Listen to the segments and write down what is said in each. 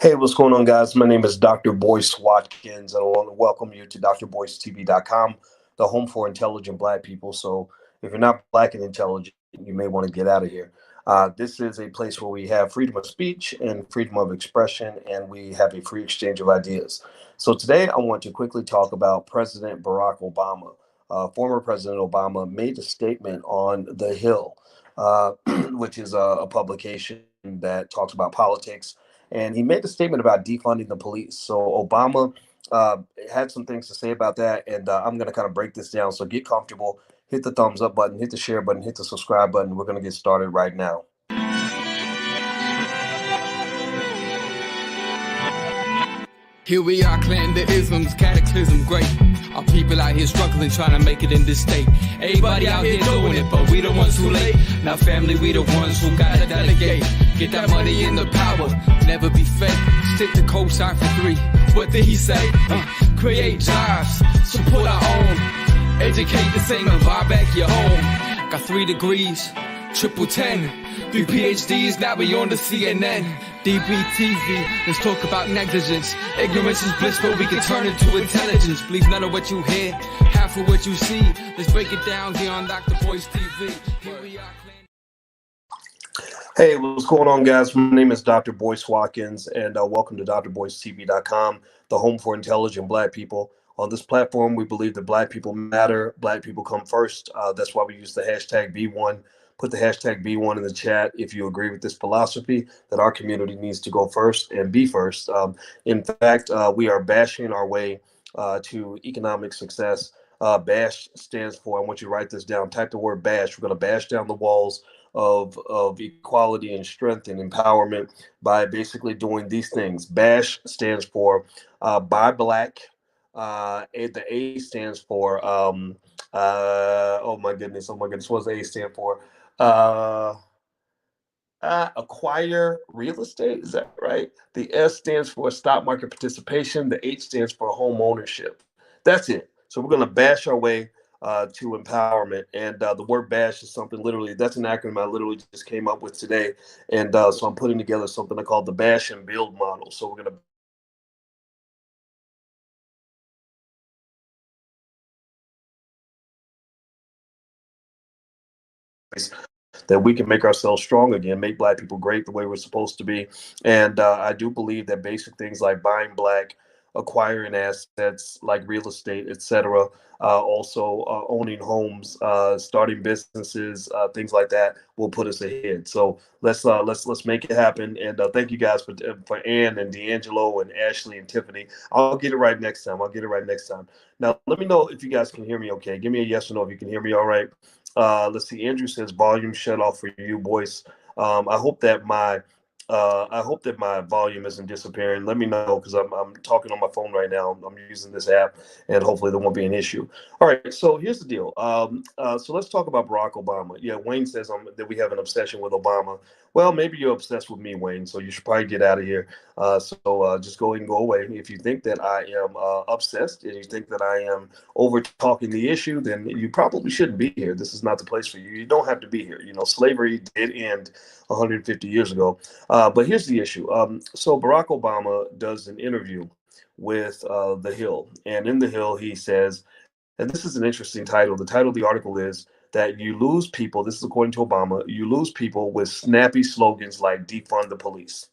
Hey, what's going on, guys? My name is Dr. Boyce Watkins, and I want to welcome you to drboycetv.com, the home for intelligent Black people. So, if you're not Black and intelligent, you may want to get out of here. This is a place where we have freedom of speech and freedom of expression, and we have a free exchange of ideas. So, today I want to quickly talk about President Barack Obama. Former President Obama made a statement on The Hill, which is a publication that talks about politics, and he made a statement about defunding the police. So Obama uh, had some things to say about that, and I'm going to kind of break this down. So get comfortable, hit the thumbs up button, hit the share button, hit the subscribe button. We're going to get started right now. Here we are, clan the isms, cataclysm, great. Our people out here struggling, trying to make it in this state. Everybody out here doing it, but we the ones who late. Now family, we the ones who gotta delegate. Get that money in the power, never be fake. Stick to co-sign for 3. What did he say? Create jobs, support our own. Educate the same and buy back your home. Got 3 degrees, triple 10. 3 PhDs, now we on the CNN. DBTV, let's talk about negligence. Ignorance is bliss, but we can turn it to intelligence. Believe none of what you hear, half of what you see. Let's break it down here on Dr. Boyce TV. Here we are. Hey, what's going on, guys? My name is Dr. Boyce Watkins, and welcome to drboycetv.com, the home for intelligent Black people. On this platform, we believe that Black people matter. Black people come first. That's why we use the hashtag Be1. Put the hashtag Be1 in the chat if you agree with this philosophy that our community needs to go first and be first. In fact, we are bashing our way to economic success. BASH stands for, I want you to write this down, type the word BASH. We're going to bash down the walls of equality and strength and empowerment by basically doing these things. BASH stands for Buy Black. The A stands for, oh my goodness, what does the A stand for? Acquire real estate. Is that right? The S stands for stock market participation. The H stands for home ownership. That's it. So we're going to bash our way to empowerment. And the word bash is something literally, that's an acronym I literally just came up with today. And so I'm putting together something I call the bash and build model. So we're going to that we can make ourselves strong again, make Black people great the way we're supposed to be. And I do believe that basic things like buying Black, acquiring assets like real estate, etc., also owning homes, starting businesses, things like that will put us ahead. So let's make it happen. And thank you guys for Ann and D'Angelo and Ashley and Tiffany. I'll get it right next time. Now let me know if you guys can hear me okay. Give me a yes or no if you can hear me all right. Let's see. Andrew says volume shut off for you, Boyce. I hope that my volume isn't disappearing. Let me know because I'm talking on my phone right now. I'm using this app, and hopefully there won't be an issue. All right. So here's the deal. So let's talk about Barack Obama. Yeah, Wayne says that we have an obsession with Obama. Well, maybe you're obsessed with me, Wayne. So you should probably get out of here. So just go ahead and go away. If you think that I am obsessed and you think that I am over talking the issue, then you probably shouldn't be here. This is not the place for you. You don't have to be here. You know, slavery did end 150 years ago. But here's the issue. So Barack Obama does an interview with The Hill. And in The Hill, he says, and this is an interesting title. The title of the article is that you lose people, this is according to Obama, you lose people with snappy slogans like defund the police.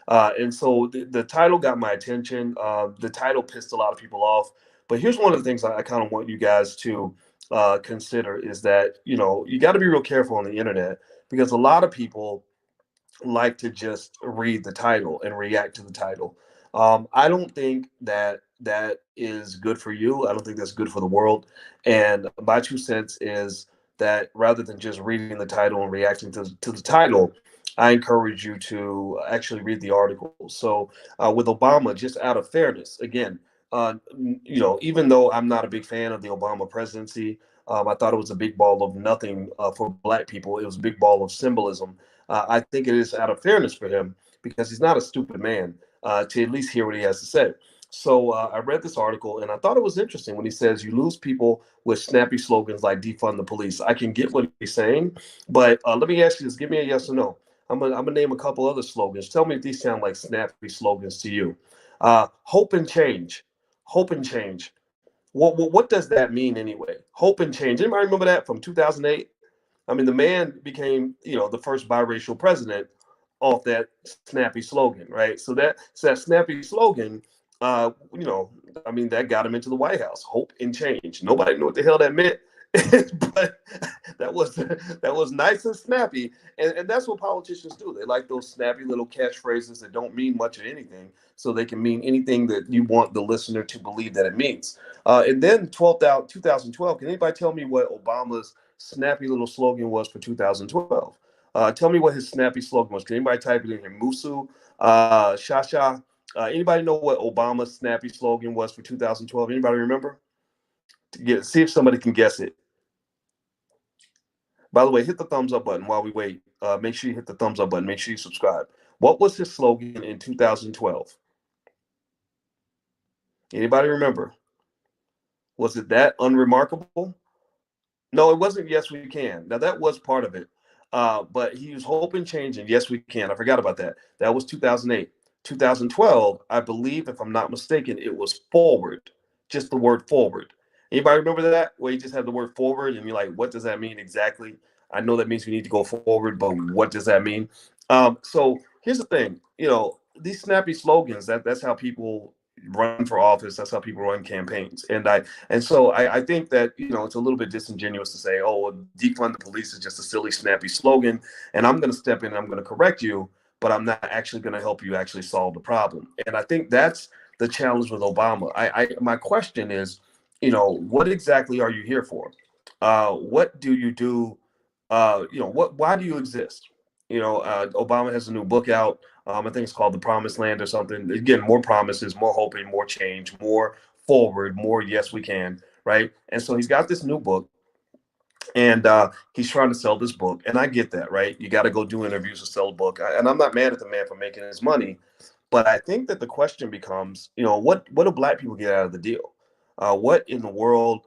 And so the title got my attention. The title pissed a lot of people off. But here's one of the things I kind of want you guys to consider is that, you know, you got to be real careful on the internet because a lot of people like to just read the title and react to the title. I don't think that is good for you. I don't think that's good for the world. And my 2 cents is that rather than just reading the title and reacting to the title, I encourage you to actually read the article. So with Obama, just out of fairness, again, you know, even though I'm not a big fan of the Obama presidency, I thought it was a big ball of nothing for Black people. It was a big ball of symbolism. I think it is out of fairness for him because he's not a stupid man to at least hear what he has to say. So I read this article and I thought it was interesting when he says you lose people with snappy slogans like defund the police. I can get what he's saying, but let me ask you this. Give me a yes or no. I'm gonna name a couple other slogans. Tell me if these sound like snappy slogans to you. Hope and change. Hope and change. What does that mean anyway? Hope and change. Anybody remember that from 2008? I mean, the man became, the first biracial president off that snappy slogan, right? So that snappy slogan, I mean, that got him into the White House. Hope and change. Nobody knew what the hell that meant, but that was nice and snappy, and that's what politicians do. They like those snappy little catchphrases that don't mean much of anything, so they can mean anything that you want the listener to believe that it means. And then 2012. Can anybody tell me what Obama's snappy little slogan was for 2012? Tell me what his snappy slogan was. Can anybody type it in here? Musu, Shasha. Anybody know what Obama's snappy slogan was for 2012? Anybody remember? See if somebody can guess it. By the way, hit the thumbs up button while we wait. Make sure you hit the thumbs up button. Make sure you subscribe. What was his slogan in 2012? Anybody remember? Was it that unremarkable? No, it wasn't. Yes, we can. Now that was part of it, but he was hoping change, and yes, we can. I forgot about that. That was 2008. 2012, I believe, if I'm not mistaken, it was forward. Just the word forward. Anybody remember that? Where you just had the word forward, and you're like, what does that mean exactly? I know that means we need to go forward, but what does that mean? So here's the thing. These snappy slogans. That's how people run for office. That's how people run campaigns. And so I think that it's a little bit disingenuous to say, oh, well, defund the police is just a silly snappy slogan, and I'm going to step in and I'm going to correct you, but I'm not actually going to help you actually solve the problem. And I think that's the challenge with Obama. My question is, what exactly are you here for? What do you do? Why do you exist? Obama has a new book out. I think it's called The Promised Land or something. Again, more promises, more hoping, more change, more forward, more yes, we can, right? And so he's got this new book, and he's trying to sell this book. And I get that, right? You got to go do interviews to sell a book. And I'm not mad at the man for making his money, but I think that the question becomes, what do Black people get out of the deal? What in the world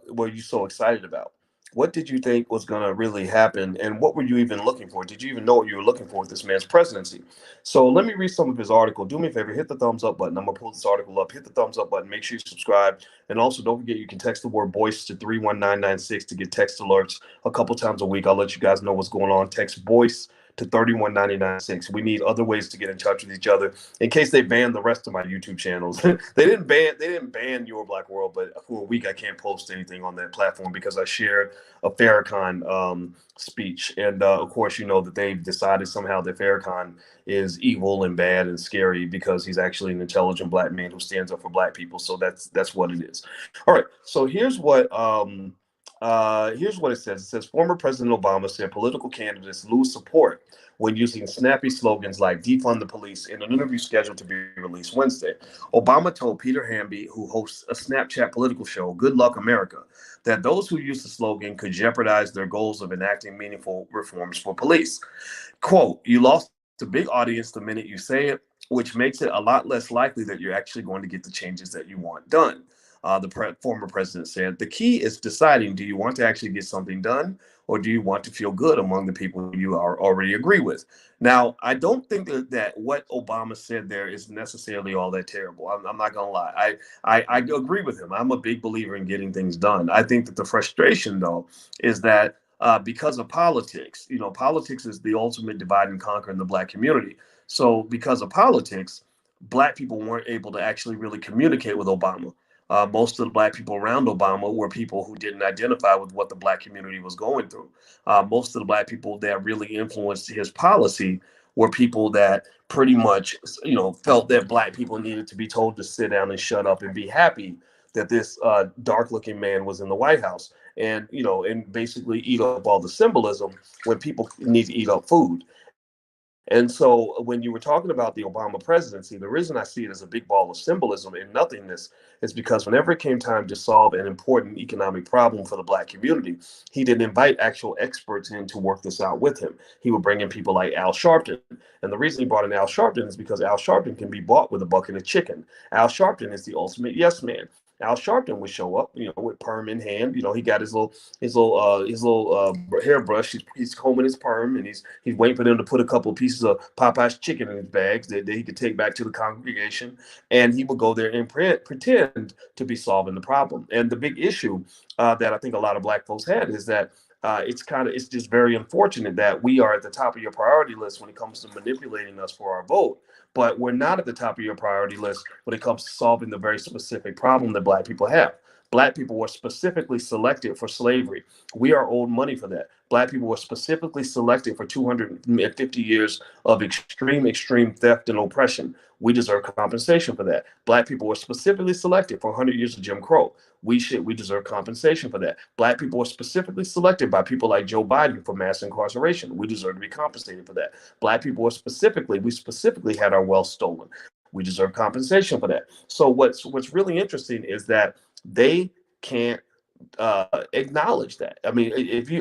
were you so excited about? What did you think was going to really happen? And what were you even looking for? Did you even know what you were looking for with this man's presidency? So let me read some of his article. Do me a favor, hit the thumbs up button. I'm going to pull this article up. Hit the thumbs up button. Make sure you subscribe. And also, don't forget, you can text the word BOYCE to 31996 to get text alerts a couple times a week. I'll let you guys know what's going on. Text BOYCE to 31996. We need other ways to get in touch with each other in case they ban the rest of my YouTube channels. they didn't ban Your Black World, but for a week I can't post anything on that platform because I shared a Farrakhan speech. And of course, that they've decided somehow that Farrakhan is evil and bad and scary because he's actually an intelligent Black man who stands up for Black people. So that's what it is. All right. So here's what it says. It says former President Obama said political candidates lose support when using snappy slogans like defund the police in an interview scheduled to be released Wednesday. Obama told Peter Hamby, who hosts a Snapchat political show, Good Luck America, that those who use the slogan could jeopardize their goals of enacting meaningful reforms for police. Quote, you lost a big audience the minute you say it, which makes it a lot less likely that you're actually going to get the changes that you want done. Former president said, the key is deciding, do you want to actually get something done, or do you want to feel good among the people you already agree with? Now, I don't think that what Obama said there is necessarily all that terrible. I'm not going to lie. I agree with him. I'm a big believer in getting things done. I think that the frustration, though, is that because of politics, politics is the ultimate divide and conquer in the Black community. So because of politics, Black people weren't able to actually really communicate with Obama. Most of the Black people around Obama were people who didn't identify with what the Black community was going through. Most of the Black people that really influenced his policy were people that pretty much, felt that Black people needed to be told to sit down and shut up and be happy that this dark-looking man was in the White House, and basically eat up all the symbolism when people need to eat up food. And so when you were talking about the Obama presidency, the reason I see it as a big ball of symbolism and nothingness is because whenever it came time to solve an important economic problem for the Black community, he didn't invite actual experts in to work this out with him. He would bring in people like Al Sharpton. And the reason he brought in Al Sharpton is because Al Sharpton can be bought with a bucket of chicken. Al Sharpton is the ultimate yes man. Al Sharpton would show up, with perm in hand. He got his little hairbrush. He's combing his perm, and he's waiting for them to put a couple of pieces of Popeye's chicken in his bags that he could take back to the congregation, and he would go there and pretend to be solving the problem. And the big issue that I think a lot of Black folks had is that it's just very unfortunate that we are at the top of your priority list when it comes to manipulating us for our vote, but we're not at the top of your priority list when it comes to solving the very specific problem that Black people have. Black people were specifically selected for slavery. We are owed money for that. Black people were specifically selected for 250 years of extreme theft and oppression. We deserve compensation for that. Black people were specifically selected for 100 years of Jim Crow. We deserve compensation for that. Black people were specifically selected by people like Joe Biden for mass incarceration. We deserve to be compensated for that. Black people we specifically had our wealth stolen. We deserve compensation for that. So what's really interesting is that they can't acknowledge that. I mean,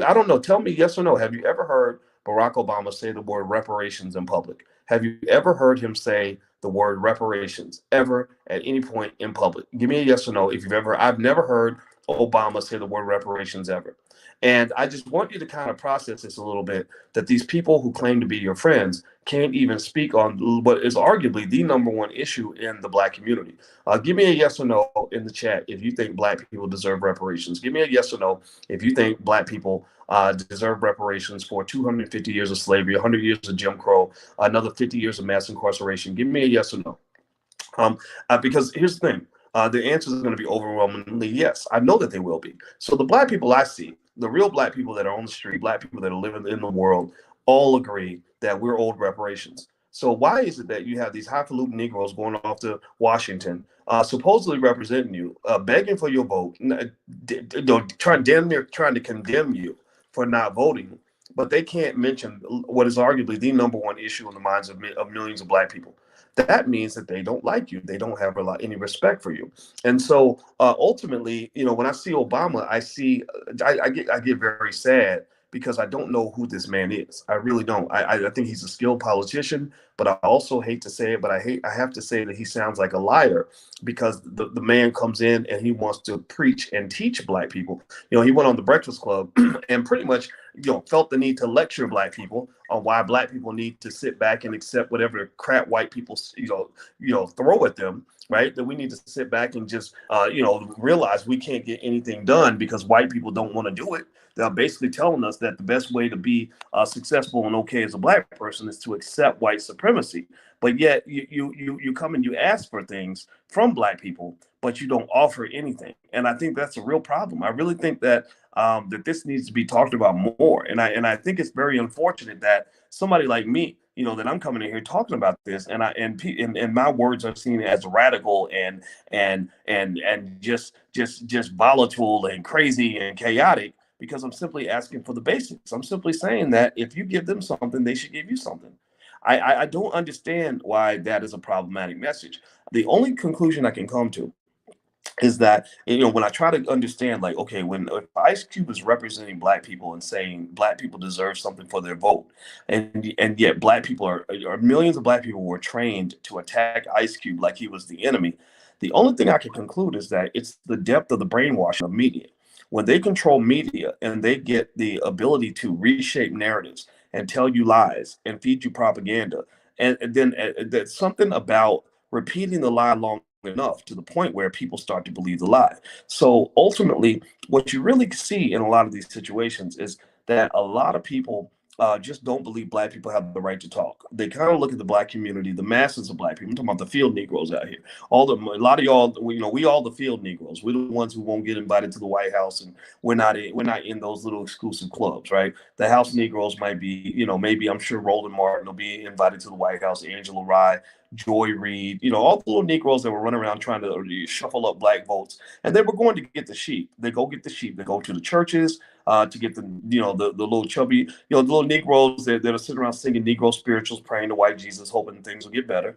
I don't know, tell me yes or no. Have you ever heard Barack Obama say the word reparations in public? Have you ever heard him say the word reparations ever at any point in public? Give me a yes or no if you've ever. I've never heard Obama say the word reparations ever. And I just want you to kind of process this a little bit, that these people who claim to be your friends can't even speak on what is arguably the number one issue in the Black community. Give me a yes or no in the chat if you think Black people deserve reparations. Give me a yes or no if you think Black people deserve reparations for 250 years of slavery, 100 years of Jim Crow, another 50 years of mass incarceration. Give me a yes or no. Because here's the thing. The answer is going to be overwhelmingly yes. I know that they will be. So the Black people I see, the real Black people that are on the street, Black people that are living in the world, all agree that we're owed reparations. So why is it that you have these highfalutin Negroes going off to Washington, supposedly representing you, begging for your vote, trying to condemn you for not voting, but they can't mention what is arguably the number one issue in the minds of millions of Black people? That means that they don't like you. They don't have any respect for you. And so ultimately, when I see Obama, I get very sad because I don't know who this man is. I really don't. I think he's a skilled politician, but I also hate to say it, but I have to say that he sounds like a liar, because the man comes in and he wants to preach and teach Black people. He went on the Breakfast Club and pretty much, felt the need to lecture Black people on why Black people need to sit back and accept whatever crap white people, throw at them. Right, that we need to sit back and just, realize we can't get anything done because white people don't want to do it. They're basically telling us that the best way to be successful and okay as a Black person is to accept white supremacy. But yet you come and you ask for things from Black people, but you don't offer anything. And I think that's a real problem. I really think that that this needs to be talked about more. And I think it's very unfortunate that somebody like me, that I'm coming in here talking about this, and my words are seen as radical and just volatile and crazy and chaotic, because I'm simply asking for the basics. I'm simply saying that if you give them something, they should give you something. I don't understand why that is a problematic message. The only conclusion I can come to is that, when I try to understand, like, okay, if Ice Cube is representing Black people and saying Black people deserve something for their vote, and yet Black people or millions of Black people were trained to attack Ice Cube like he was the enemy, the only thing I can conclude is that it's the depth of the brainwashing of media. When they control media and they get the ability to reshape narratives and tell you lies and feed you propaganda, and then there's something about repeating the lie long enough to the point where people start to believe the lie. So ultimately, what you really see in a lot of these situations is that a lot of people just don't believe Black people have the right to talk. They kind of look at the Black community, the masses of Black people. I'm talking about the field Negroes out here. A lot of y'all, we all the field Negroes. We're the ones who won't get invited to the White House, and we're not in those little exclusive clubs, right? The House Negroes might be, maybe I'm sure Roland Martin will be invited to the White House, Angela Rye, Joy Reid, all the little Negroes that were running around trying to shuffle up Black votes, and they were going to get the sheep. They go get the sheep. They go to the churches to get the little chubby, the little Negroes that are sitting around singing Negro spirituals, praying to white Jesus, hoping things will get better.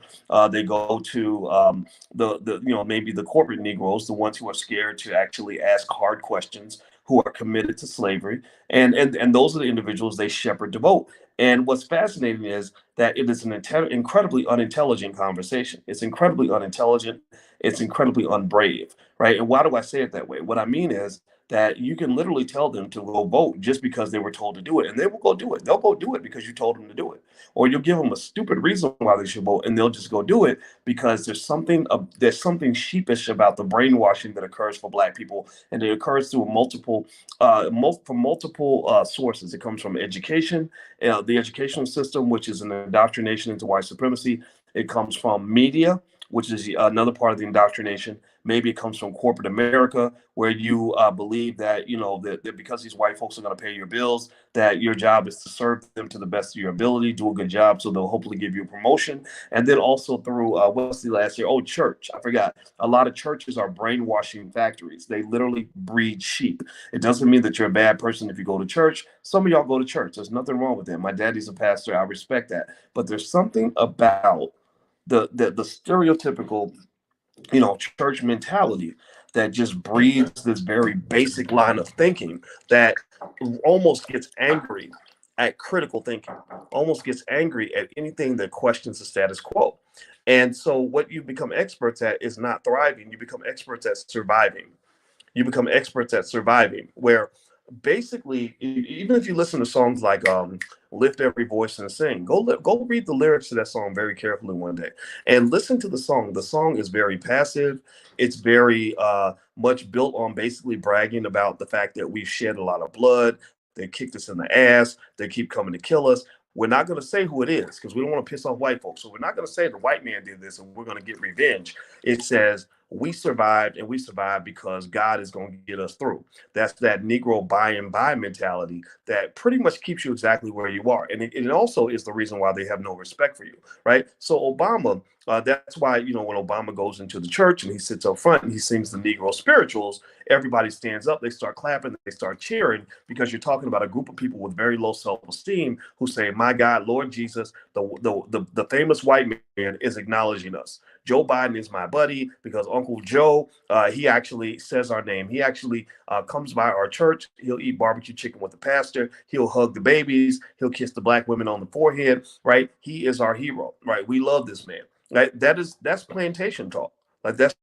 They go to maybe the corporate Negroes, the ones who are scared to actually ask hard questions, who are committed to slavery, and those are the individuals they shepherd to vote. And what's fascinating is that it is an incredibly unintelligent conversation. It's incredibly unintelligent. It's incredibly unbrave, right? And why do I say it that way? What I mean is that you can literally tell them to go vote just because they were told to do it, and they will go do it. They'll go do it because you told them to do it, or you'll give them a stupid reason why they should vote, and they'll just go do it because there's something sheepish about the brainwashing that occurs for Black people, and it occurs through from multiple sources. It comes from education, the educational system, which is an indoctrination into white supremacy. It comes from media, which is another part of the indoctrination. Maybe it comes from corporate America, where you believe that, that because these white folks are going to pay your bills, that your job is to serve them to the best of your ability, do a good job, so they'll hopefully give you a promotion. And then also through what's the last year? Oh, church. I forgot. A lot of churches are brainwashing factories. They literally breed sheep. It doesn't mean that you're a bad person if you go to church. Some of y'all go to church. There's nothing wrong with that. My daddy's a pastor. I respect that. But there's something about the stereotypical church mentality that just breeds this very basic line of thinking that almost gets angry at critical thinking, almost gets angry at anything that questions the status quo. And so what you become experts at is not thriving. You become experts at surviving. You become experts at surviving, where basically, even if you listen to songs like "Lift Every Voice and Sing," go read the lyrics to that song very carefully one day, and listen to the song. The song is very passive. It's very much built on basically bragging about the fact that we've shed a lot of blood. They kicked us in the ass. They keep coming to kill us. We're not going to say who it is because we don't want to piss off white folks. So we're not going to say the white man did this and we're going to get revenge. It says we survived, and we survived because God is going to get us through. That's that Negro by and by mentality that pretty much keeps you exactly where you are. And it also is the reason why they have no respect for you, right? So Obama, that's why, when Obama goes into the church and he sits up front and he sings the Negro spirituals, everybody stands up, they start clapping, they start cheering, because you're talking about a group of people with very low self-esteem who say, my God, Lord Jesus, the famous white man is acknowledging us. Joe Biden is my buddy because Uncle Joe, he actually says our name. He actually comes by our church. He'll eat barbecue chicken with the pastor. He'll hug the babies. He'll kiss the Black women on the forehead, right? He is our hero, right? We love this man, right? That's plantation talk. Like that's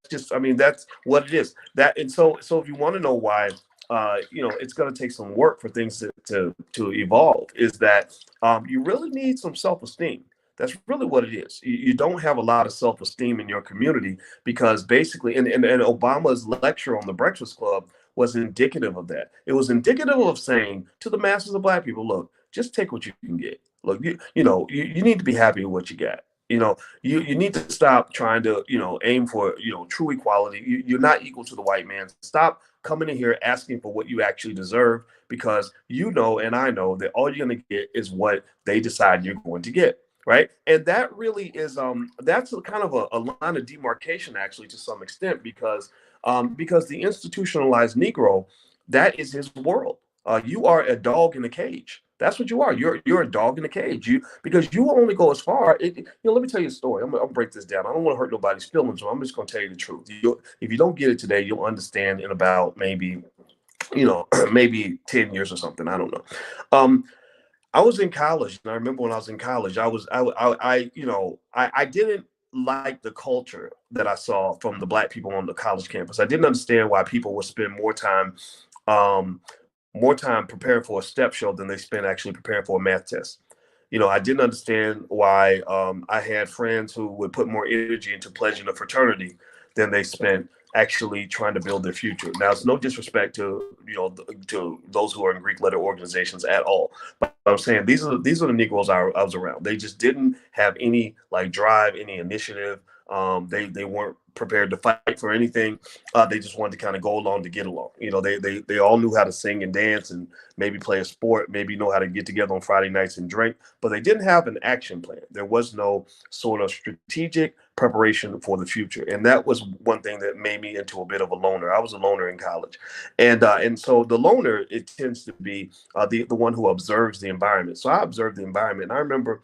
what it is. And so if you want to know why, it's going to take some work for things to evolve, is that you really need some self-esteem. That's really what it is. You don't have a lot of self-esteem in your community because basically, and Obama's lecture on the Breakfast Club was indicative of that. It was indicative of saying to the masses of Black people, look, just take what you can get. Look, you need to be happy with what you got. You need to stop trying to, aim for, true equality. You're not equal to the white man. Stop coming in here asking for what you actually deserve, because and I know that all you're going to get is what they decide you're going to get. Right. And that really is that's a kind of a line of demarcation, actually, to some extent, because the institutionalized Negro, that is his world. You are a dog in a cage. That's what you are. You're a dog in a cage. Because you will only go as far. Let me tell you a story. I'll break this down. I don't want to hurt nobody's feelings, so I'm just going to tell you the truth. If you don't get it today, you'll understand in about maybe 10 years or something. I don't know. I was in college, and I remember when I was in college, I didn't like the culture that I saw from the Black people on the college campus. I didn't understand why people would spend more time preparing for a step show than they spend actually preparing for a math test. I didn't understand why I had friends who would put more energy into pledging a fraternity than they spent actually trying to build their future. Now, it's no disrespect to to those who are in Greek letter organizations at all, but I'm saying these are the Negroes I was around. They just didn't have any drive, any initiative. They weren't prepared to fight for anything. They just wanted to kind of go along to get along. They all knew how to sing and dance and maybe play a sport, maybe know how to get together on Friday nights and drink, but they didn't have an action plan. There was no sort of strategic preparation for the future. And that was one thing that made me into a bit of a loner. I was a loner in college. And so the loner, it tends to be the one who observes the environment. So I observed the environment. And I remember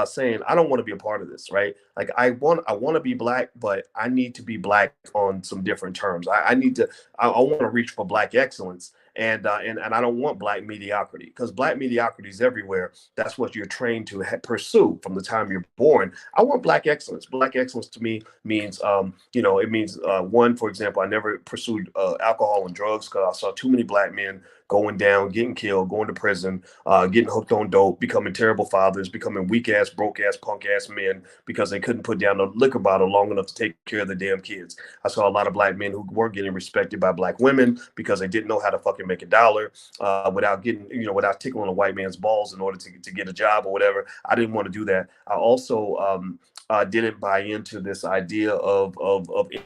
saying, I don't want to be a part of this, right? Like I want to be Black, but I need to be Black on some different terms. I want to reach for Black excellence. And I don't want black mediocrity, because black mediocrity is everywhere. That's what you're trained to pursue from the time you're born. I want black excellence. Black excellence to me means, it means one, for example, I never pursued alcohol and drugs because I saw too many black men going down, getting killed, going to prison, getting hooked on dope, becoming terrible fathers, becoming weak ass, broke ass, punk ass men because they couldn't put down a liquor bottle long enough to take care of the damn kids. I saw a lot of black men who weren't getting respected by black women because they didn't know how to fucking make a dollar without getting, without tickling a white man's balls in order to get a job or whatever. I didn't want to do that. I also didn't buy into this idea of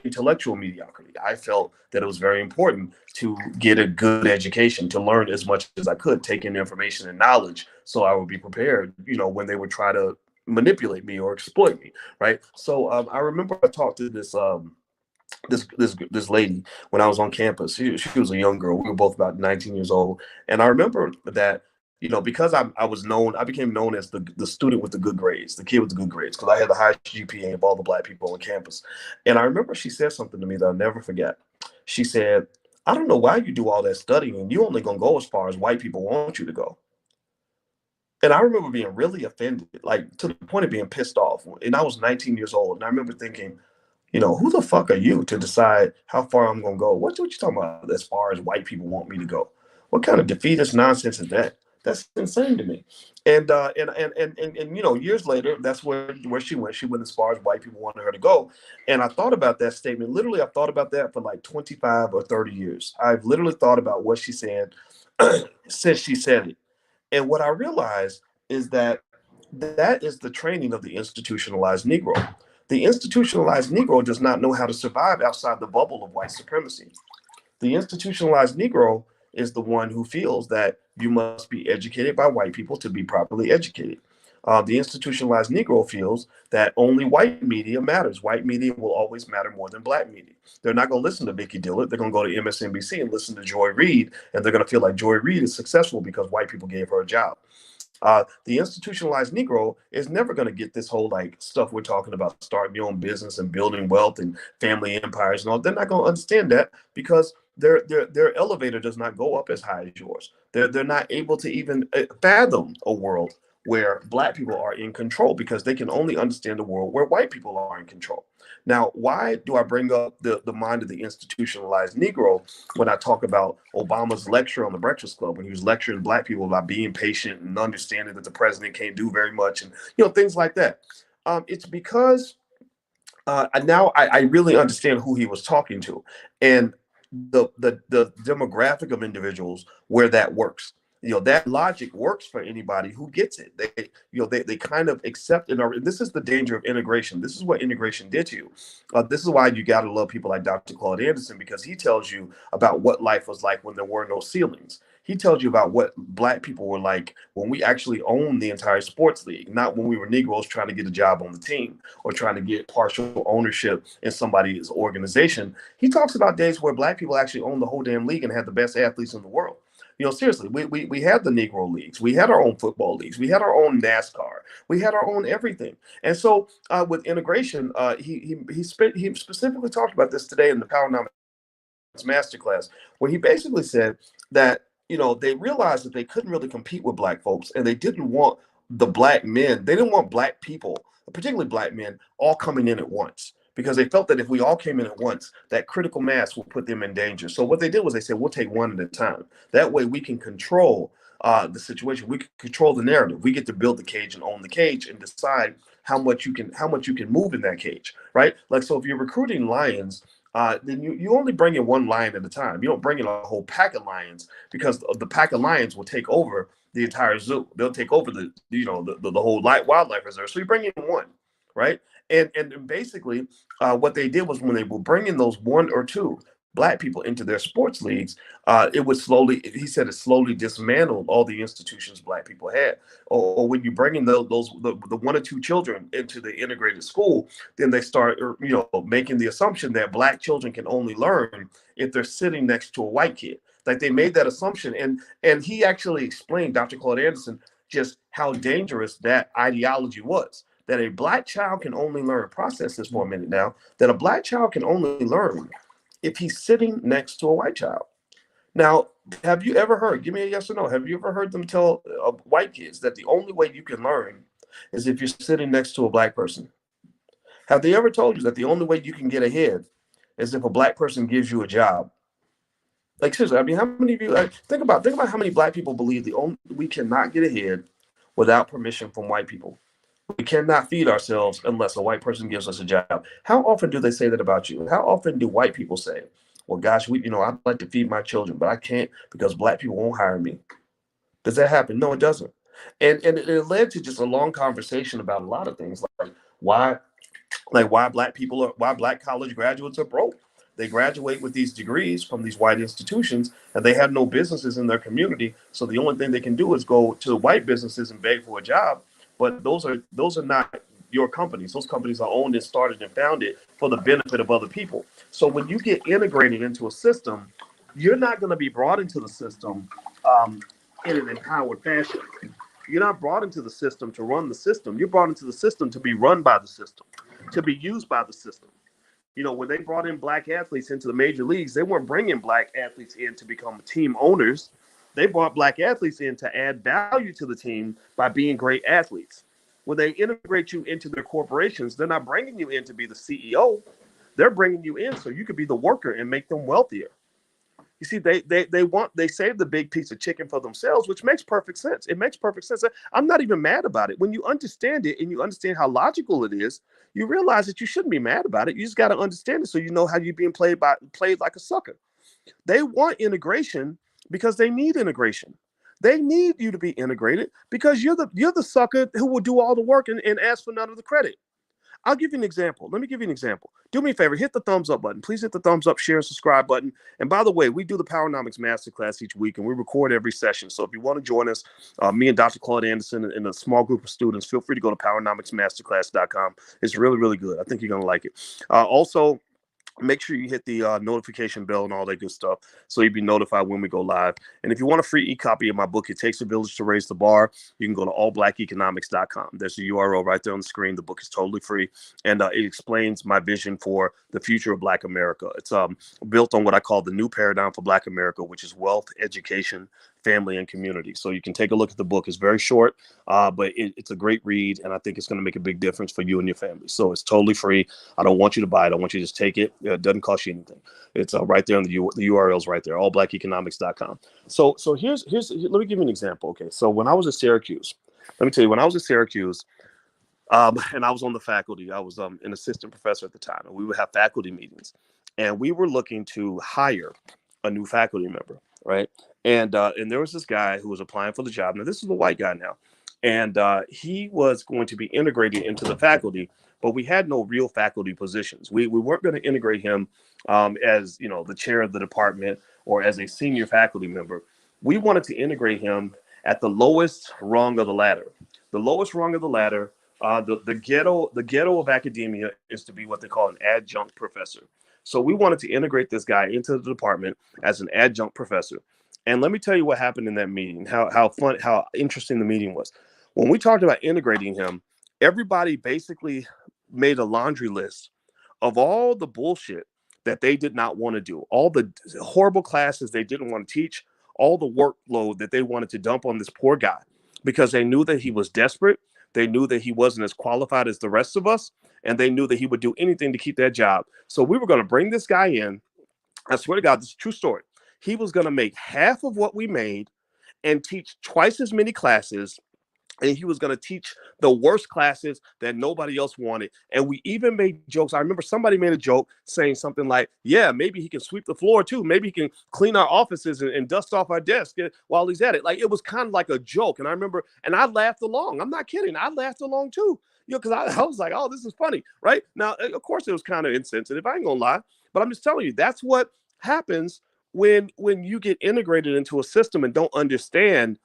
intellectual mediocrity. I felt that it was very important to get a good education, to learn as much as I could, take in information and knowledge, so I would be prepared, when they would try to manipulate me or exploit me, right? So I remember I talked to this this lady when I was on campus. She was a young girl. We were both about 19 years old, and I remember that. Because I became known as the student with the good grades, the kid with the good grades, because I had the highest GPA of all the black people on campus. And I remember she said something to me that I'll never forget. She said, "I don't know why you do all that studying, and you only gonna go as far as white people want you to go." And I remember being really offended, like to the point of being pissed off. And I was 19 years old, and I remember thinking, who the fuck are you to decide how far I'm gonna go? What you talking about as far as white people want me to go? What kind of defeatist nonsense is that? That's insane to me. And years later, that's where she went. She went as far as white people wanted her to go. And I thought about that statement. Literally, I've thought about that for like 25 or 30 years. I've literally thought about what she said since she said it. And what I realized is that is the training of the institutionalized Negro. The institutionalized Negro does not know how to survive outside the bubble of white supremacy. The institutionalized Negro is the one who feels that you must be educated by white people to be properly educated. The institutionalized Negro feels that only white media matters. White media will always matter more than black media. They're not going to listen to Vicky Dillard. They're going to go to MSNBC and listen to Joy Reid, and they're going to feel like Joy Reid is successful because white people gave her a job. The institutionalized Negro is never going to get this whole like stuff we're talking about, starting your own business and building wealth and family empires and all. They're not going to understand that because their elevator does not go up as high as yours. They're not able to even fathom a world where black people are in control, because they can only understand a world where white people are in control. Now, why do I bring up the mind of the institutionalized Negro when I talk about Obama's lecture on the Breakfast Club, when he was lecturing black people about being patient and understanding that the president can't do very much, and things like that? It's because now I really understand who he was talking to, and the demographic of individuals where that works. That logic works for anybody who gets it. They kind of accept it. And this is the danger of integration. This is what integration did to you. This is why you got to love people like Dr. Claude Anderson, because he tells you about what life was like when there were no ceilings. He tells you about what black people were like when we actually owned the entire sports league, not when we were Negroes trying to get a job on the team or trying to get partial ownership in somebody's organization. He talks about days where black people actually owned the whole damn league and had the best athletes in the world. Seriously, we had the Negro leagues, we had our own football leagues, we had our own NASCAR, we had our own everything. And so with integration, he specifically talked about this today in the Powernomics Masterclass, where he basically said that they realized that they couldn't really compete with black folks, and they didn't want the black men, they didn't want black people, particularly black men, all coming in at once, because they felt that if we all came in at once, that critical mass would put them in danger. So what they did was they said, we'll take one at a time. That way we can control the situation. We can control the narrative. We get to build the cage and own the cage and decide how much you can move in that cage, right? Like, so if you're recruiting lions, then you only bring in one lion at a time. You don't bring in a whole pack of lions, because the pack of lions will take over the entire zoo. They'll take over the whole wildlife reserve. So you bring in one, right? And basically, what they did was, when they were bringing those one or two black people into their sports leagues, it would slowly, he said, it slowly dismantled all the institutions black people had. Or when you bring in the one or two children into the integrated school, then they start making the assumption that black children can only learn if they're sitting next to a white kid. Like, they made that assumption, and he actually explained, Dr. Claude Anderson, just how dangerous that ideology was. That a black child can only learn, process this for a minute now, that a black child can only learn if he's sitting next to a white child. Now, have you ever heard, give me a yes or no, have you ever heard them tell white kids that the only way you can learn is if you're sitting next to a black person? Have they ever told you that the only way you can get ahead is if a black person gives you a job? Like seriously, I mean, how many of you think about how many black people believe the only we cannot get ahead without permission from white people. We cannot feed ourselves unless a white person gives us a job. How often do they say that about you? How often do white people say, "Well, gosh, I'd like to feed my children, but I can't because black people won't hire me." Does that happen? No, it doesn't. And it led to just a long conversation about a lot of things, why why black college graduates are broke. They graduate with these degrees from these white institutions and they have no businesses in their community, so the only thing they can do is go to white businesses and beg for a job. But those are not your companies. Those companies are owned and started and founded for the benefit of other people. So when you get integrated into a system, you're not going to be brought into the system um, in an empowered fashion. You're not brought into the system to run the system. You're brought into the system to be run by the system, to be used by the system. When they brought in black athletes into the major leagues, they weren't bringing black athletes in to become team owners. They brought black athletes in to add value to the team by being great athletes. When they integrate you into their corporations, they're not bringing you in to be the CEO. They're bringing you in so you could be the worker and make them wealthier. You see, they save the big piece of chicken for themselves, which makes perfect sense. It makes perfect sense. I'm not even mad about it. When you understand it and you understand how logical it is, you realize that you shouldn't be mad about it. You just got to understand it so you know how you're being played like a sucker. They want integration because they need integration. They need you to be integrated because you're the sucker who will do all the work and ask for none of the credit. I'll give you an example. Let me give you an example. Do me a favor, hit the thumbs up button. Please hit the thumbs up, share, and subscribe button. And by the way, we do the Powernomics Masterclass each week, and we record every session. So if you want to join us, me and Dr. Claude Anderson and a small group of students, feel free to go to powernomicsmasterclass.com. It's really, really good. I think you're going to like it. Also, make sure you hit the notification bell and all that good stuff so you'll be notified when we go live. And if you want a free e-copy of my book, It Takes a Village to Raise the Bar, you can go to allblackeconomics.com. There's a URL right there on the screen. The book is totally free, and it explains my vision for the future of Black America. It's built on what I call the new paradigm for Black America, which is wealth, education, family, and community. So you can take a look at the book. It's very short, but it's a great read, and I think it's going to make a big difference for you and your family. So it's totally free. I don't want you to buy it. I want you to just take it. It doesn't cost you anything. It's right there on the URL's right there, allblackeconomics.com. So here's let me give you an example. Okay, so when I was at Syracuse, let me tell you, when I was at Syracuse, and I was on the faculty, I was an assistant professor at the time, and we would have faculty meetings, and we were looking to hire a new faculty member, right? And there was this guy who was applying for the job. Now, this is a white guy now, and he was going to be integrated into the faculty, but we had no real faculty positions. We weren't going to integrate him as the chair of the department or as a senior faculty member. We wanted to integrate him at the lowest rung of the ladder. The lowest rung of the ladder, the ghetto of academia is to be what they call an adjunct professor. So we wanted to integrate this guy into the department as an adjunct professor. And let me tell you what happened in that meeting, how interesting the meeting was. When we talked about integrating him, everybody basically made a laundry list of all the bullshit that they did not want to do, all the horrible classes they didn't want to teach, all the workload that they wanted to dump on this poor guy because they knew that he was desperate. They knew that he wasn't as qualified as the rest of us, and they knew that he would do anything to keep that job. So we were going to bring this guy in. I swear to God, this is a true story. He was going to make half of what we made and teach twice as many classes. And he was going to teach the worst classes that nobody else wanted. And we even made jokes. I remember somebody made a joke saying something like, yeah, maybe he can sweep the floor too. Maybe he can clean our offices and dust off our desk while he's at it. Like, it was kind of like a joke. And I remember, and I laughed along. I'm not kidding. I laughed along too. Because I was like, oh, this is funny. Right now, of course, it was kind of insensitive. I ain't going to lie. But I'm just telling you, that's what happens when you get integrated into a system and don't understand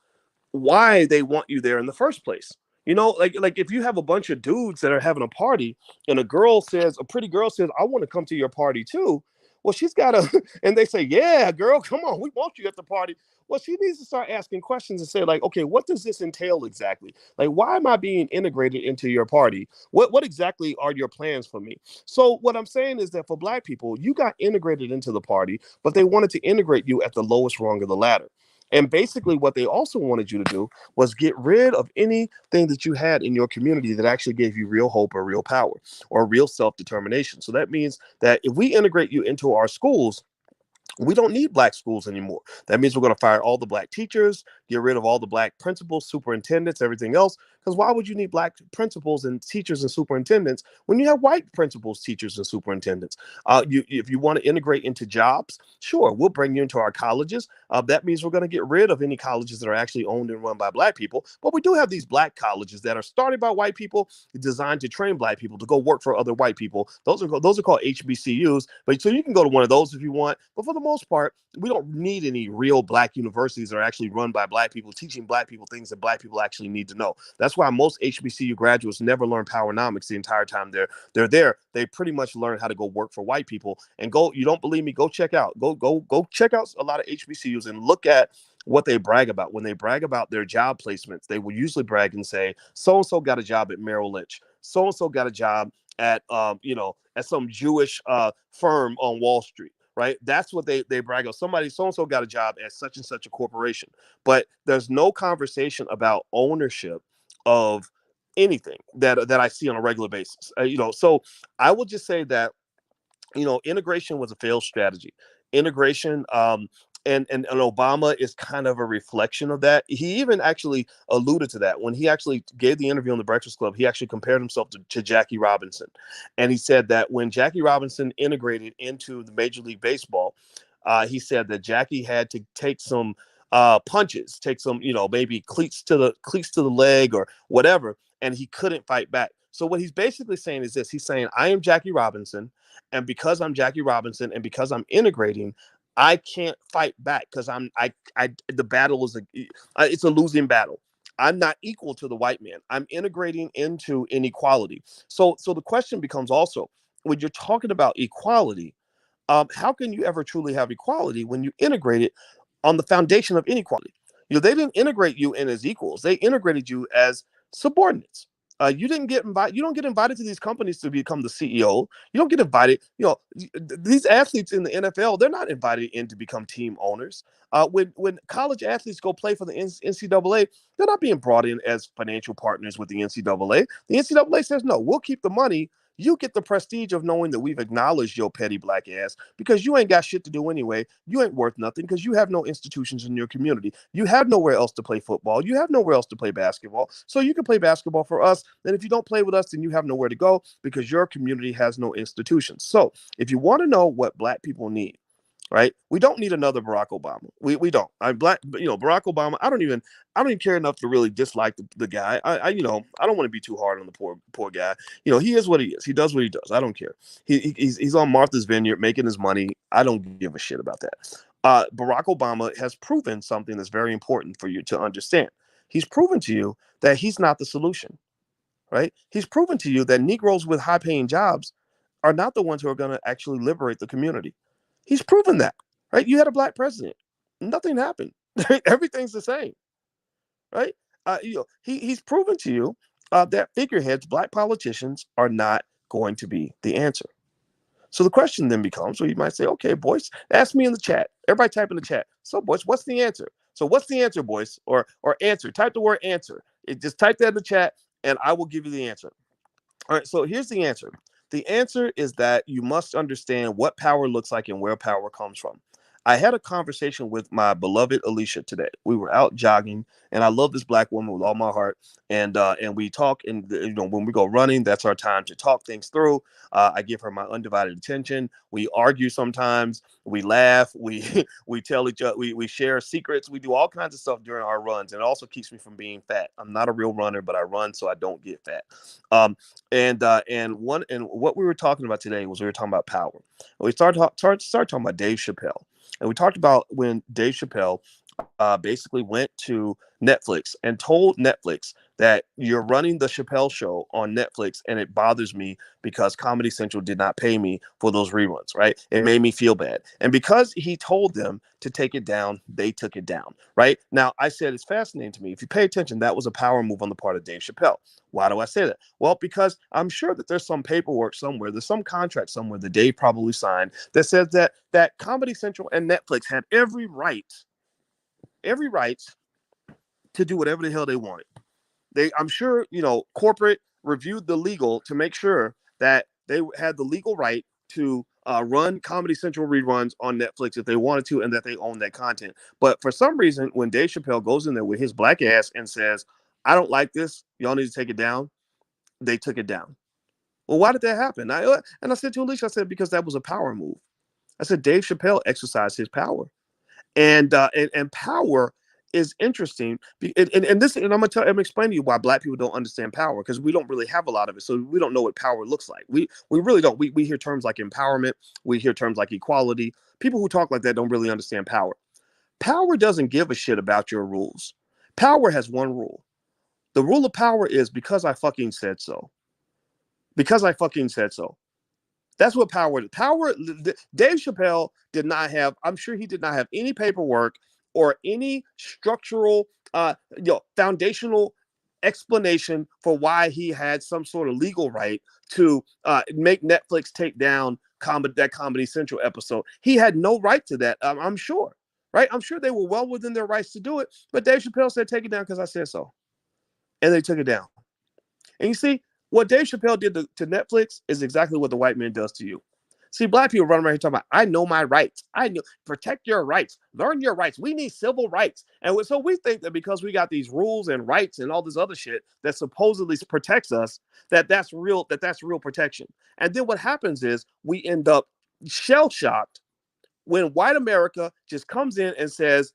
why they want you there in the first place. Like if you have a bunch of dudes that are having a party and a pretty girl says, I want to come to your party too. Well, she's got to, and they say, yeah, girl, come on, we want you at the party. Well, she needs to start asking questions and say, like, okay, what does this entail exactly? Like, why am I being integrated into your party? What exactly are your plans for me? So what I'm saying is that for Black people, you got integrated into the party, but they wanted to integrate you at the lowest rung of the ladder. And basically, what they also wanted you to do was get rid of anything that you had in your community that actually gave you real hope or real power or real self-determination. So that means that if we integrate you into our schools, we don't need Black schools anymore. That means we're going to fire all the Black teachers, get rid of all the Black principals, superintendents, everything else. Because why would you need Black principals and teachers and superintendents when you have white principals, teachers, and superintendents? If you want to integrate into jobs, sure, we'll bring you into our colleges. That means we're going to get rid of any colleges that are actually owned and run by Black people. But we do have these Black colleges that are started by white people, designed to train Black people to go work for other white people. Those are called HBCUs. But so you can go to one of those if you want. But for the most part, we don't need any real Black universities that are actually run by Black people, teaching Black people things that Black people actually need to know. That's why most HBCU graduates never learn powernomics the entire time they're there. They pretty much learn how to go work for white people. And go, you don't believe me? Go check out check out a lot of HBCUs and look at what they brag about. When they brag about their job placements, they will usually brag and say, so and so got a job at Merrill Lynch. So and so got a job at at some Jewish firm on Wall Street. Right, that's what they brag of. Somebody so and so got a job at such and such a corporation, but there's no conversation about ownership of anything that I see on a regular basis. So I will just say that integration was a failed strategy. Integration, and Obama is kind of a reflection of that. He even actually alluded to that when he actually gave the interview on the Breakfast Club. He actually compared himself to Jackie Robinson, and he said that when Jackie Robinson integrated into the Major League Baseball, he said that Jackie had to take some punches, take some maybe cleats to the leg or whatever, and he couldn't fight back. So what he's basically saying is this: he's saying, I am Jackie Robinson, and because I'm Jackie Robinson, and because I'm integrating, I can't fight back because the battle is it's a losing battle. I'm not equal to the white man. I'm integrating into inequality. So the question becomes also, when you're talking about equality, how can you ever truly have equality when you integrate it on the foundation of inequality? They didn't integrate you in as equals. They integrated you as subordinates. You didn't get invited. You don't get invited to these companies to become the CEO. You don't get invited. These athletes in the NFL, they're not invited in to become team owners. When college athletes go play for the NCAA, they're not being brought in as financial partners with the NCAA. The NCAA says, no, we'll keep the money. You get the prestige of knowing that we've acknowledged your petty Black ass because you ain't got shit to do anyway. You ain't worth nothing because you have no institutions in your community. You have nowhere else to play football. You have nowhere else to play basketball. So you can play basketball for us. And if you don't play with us, then you have nowhere to go because your community has no institutions. So if you want to know what Black people need, right? We don't need another Barack Obama. We don't. Barack Obama. I don't even care enough to really dislike the guy. I don't want to be too hard on the poor guy. He is what he is. He does what he does. I don't care. He's on Martha's Vineyard making his money. I don't give a shit about that. Barack Obama has proven something that's very important for you to understand. He's proven to you that he's not the solution, right? He's proven to you that Negroes with high-paying jobs are not the ones who are going to actually liberate the community. He's proven that, right? You had a Black president. Nothing happened. Everything's the same, right? He's proven to you that figureheads, Black politicians, are not going to be the answer. So the question then becomes, you might say, okay, boys, ask me in the chat. Everybody type in the chat. So, boys, what's the answer? So what's the answer, boys? Or answer. Type the word answer. Just type that in the chat, and I will give you the answer. All right, so here's the answer. The answer is that you must understand what power looks like and where power comes from. I had a conversation with my beloved Alicia today. We were out jogging, and I love this Black woman with all my heart. And we talk, and when we go running, that's our time to talk things through. I give her my undivided attention. We argue sometimes. We laugh. We tell each other. We share secrets. We do all kinds of stuff during our runs, and it also keeps me from being fat. I'm not a real runner, but I run so I don't get fat. And what we were talking about today was we were talking about power. We started talking about Dave Chappelle. And we talked about when Dave Chappelle basically went to Netflix and told Netflix that you're running the Chappelle Show on Netflix, and it bothers me because Comedy Central did not pay me for those reruns, right? It made me feel bad. And because he told them to take it down, they took it down, right? Now, I said it's fascinating to me. If you pay attention, that was a power move on the part of Dave Chappelle. Why do I say that? Well, because I'm sure that there's some paperwork somewhere, there's some contract somewhere that Dave probably signed that says that Comedy Central and Netflix had every right to do whatever the hell they wanted. I'm sure, corporate reviewed the legal to make sure that they had the legal right to run Comedy Central reruns on Netflix if they wanted to, and that they own that content. But for some reason, when Dave Chappelle goes in there with his black ass and says, I don't like this, y'all need to take it down, they took it down. Well, why did that happen? I said to Alicia, I said, because that was a power move. I said, Dave Chappelle exercised his power. And power is interesting. And I'm explaining to you why Black people don't understand power, because we don't really have a lot of it. So we don't know what power looks like. We really don't. We hear terms like empowerment. We hear terms like equality. People who talk like that don't really understand power. Power doesn't give a shit about your rules. Power has one rule. The rule of power is because I fucking said so. Because I fucking said so. That's what power is. Dave Chappelle did not have, I'm sure he did not have any paperwork or any structural, foundational explanation for why he had some sort of legal right to make Netflix take down that Comedy Central episode. He had no right to that, I'm sure, right? I'm sure they were well within their rights to do it, but Dave Chappelle said, take it down because I said so. And they took it down. And you see, what Dave Chappelle did to Netflix is exactly what the white man does to you. See, Black people run around here talking about, I know my rights. I know, protect your rights, learn your rights. We need civil rights. And so we think that because we got these rules and rights and all this other shit that supposedly protects us, that's real protection. And then what happens is we end up shell-shocked when white America just comes in and says,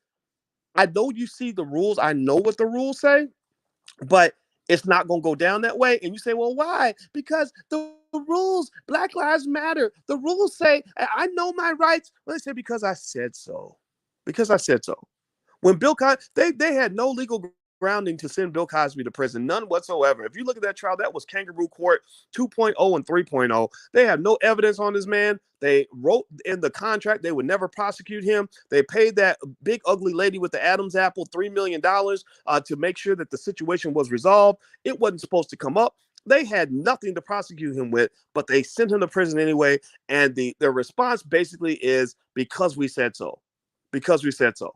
I know you see the rules. I know what the rules say, but it's not going to go down that way. And you say, well, why? Because the rules, Black Lives Matter. The rules say, I know my rights. Well, they say, because I said so. Because I said so. When Bill Cosby, they had no legal grounding to send Bill Cosby to prison, none whatsoever. If you look at that trial, that was kangaroo court 2.0 and 3.0. They have no evidence on this man. They wrote in the contract they would never prosecute him. They paid that big ugly lady with the Adam's apple $3 million to make sure that the situation was resolved. It wasn't supposed to come up. They had nothing to prosecute him with, but they sent him to prison anyway. And their response basically is, because we said so. Because we said so.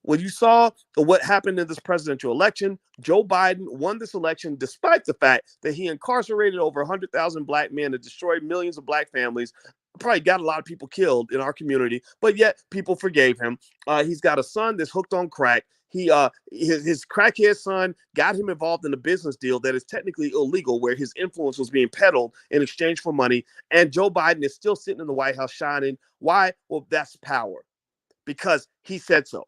When you saw what happened in this presidential election, Joe Biden won this election despite the fact that he incarcerated over 100,000 Black men and destroyed millions of Black families, probably got a lot of people killed in our community, but yet people forgave him. He's got a son that's hooked on crack. His crackhead son got him involved in a business deal that is technically illegal, where his influence was being peddled in exchange for money. And Joe Biden is still sitting in the White House shining. Why? Well, that's power. Because he said so.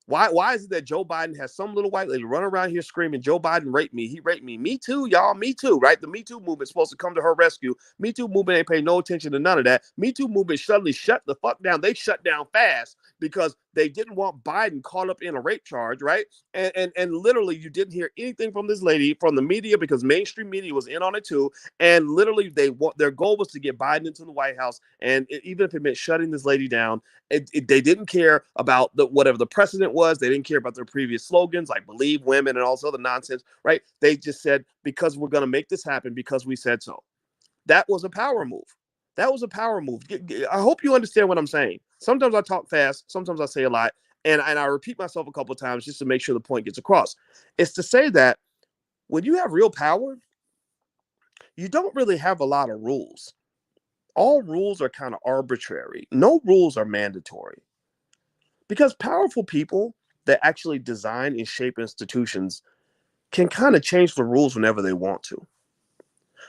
Why is it that Joe Biden has some little white lady run around here screaming, Joe Biden raped me, he raped me. Me too, y'all, me too, right? The Me Too movement is supposed to come to her rescue. Me Too movement ain't paying no attention to none of that. Me Too movement suddenly shut the fuck down. They shut down fast because they didn't want Biden caught up in a rape charge, right? And literally you didn't hear anything from this lady, from the media, because mainstream media was in on it too. And literally their goal was to get Biden into the White House. And even if it meant shutting this lady down, they didn't care about whatever the precedent was. They didn't care about their previous slogans like believe women and all this other nonsense, right? They just said, because we're going to make this happen because we said so. That was a power move. That was a power move. I hope you understand what I'm saying. Sometimes I talk fast. Sometimes I say a lot. And I repeat myself a couple of times just to make sure the point gets across. It's to say that when you have real power, you don't really have a lot of rules. All rules are kind of arbitrary. No rules are mandatory. Because powerful people that actually design and shape institutions can kind of change the rules whenever they want to.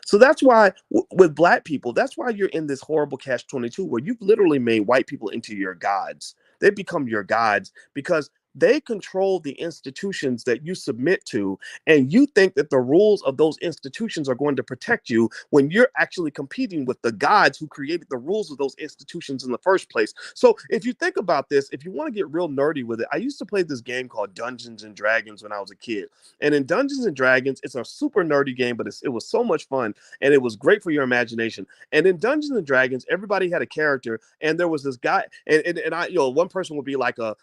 So that's why with Black people, that's why you're in this horrible catch-22 where you've literally made white people into your gods. They become your gods because they control the institutions that you submit to, and you think that the rules of those institutions are going to protect you when you're actually competing with the gods who created the rules of those institutions in the first place. So if you think about this, if you want to get real nerdy with it, I used to play this game called Dungeons and Dragons when I was a kid. And in Dungeons and Dragons, it's a super nerdy game, but it was so much fun and it was great for your imagination. And in Dungeons and Dragons, everybody had a character, and there was this guy, and I, one person would be like a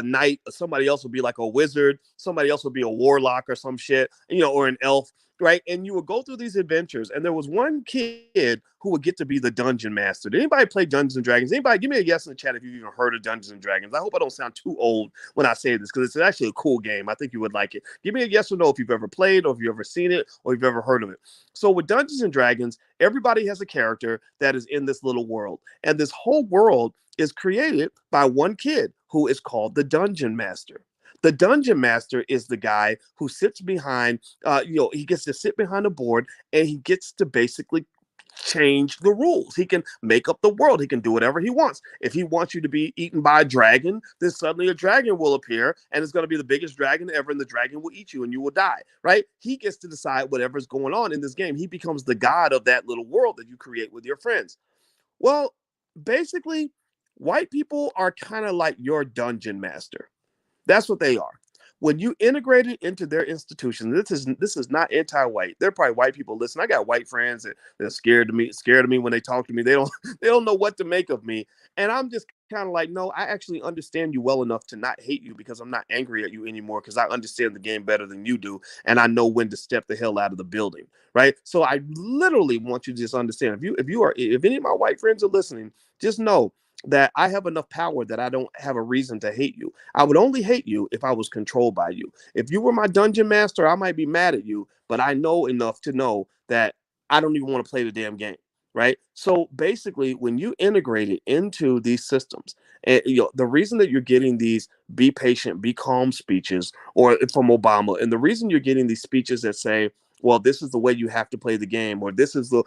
knight, somebody else would be like a wizard, somebody else would be a warlock or some shit, or an elf, right? And you would go through these adventures, and there was one kid who would get to be the dungeon master. Did anybody play Dungeons and Dragons? Anybody? Give me a yes in the chat if you've even heard of Dungeons and Dragons. I hope I don't sound too old when I say this, because it's actually a cool game. I think you would like it. Give me a yes or no if you've ever played, or if you've ever seen it, or if you've ever heard of it. So with Dungeons and Dragons, everybody has a character that is in this little world, and this whole world is created by one kid who is called the Dungeon Master. The Dungeon Master is the guy who sits behind, he gets to sit behind a board, and he gets to basically change the rules. He can make up the world. He can do whatever he wants. If he wants you to be eaten by a dragon, then suddenly a dragon will appear, and it's going to be the biggest dragon ever, and the dragon will eat you and you will die, right? He gets to decide whatever's going on in this game. He becomes the god of that little world that you create with your friends. Well, basically, white people are kind of like your dungeon master. That's what they are. When you integrate it into their institution, this is not anti-white. They're probably white people. Listen, I got white friends that are scared of me when they talk to me. They don't know what to make of me. And I'm just kind of like, no, I actually understand you well enough to not hate you, because I'm not angry at you anymore, because I understand the game better than you do, and I know when to step the hell out of the building, right? So I literally want you to just understand, if any of my white friends are listening, just know that I have enough power that I don't have a reason to hate you. I would only hate you if I was controlled by you. If you were my dungeon master, I might be mad at you, but I know enough to know that I don't even want to play the damn game, right? So basically, when you integrate it into these systems, the reason that you're getting these "be patient, be calm" speeches, or from Obama, and the reason you're getting these speeches that say, well, this is the way you have to play the game, or this is the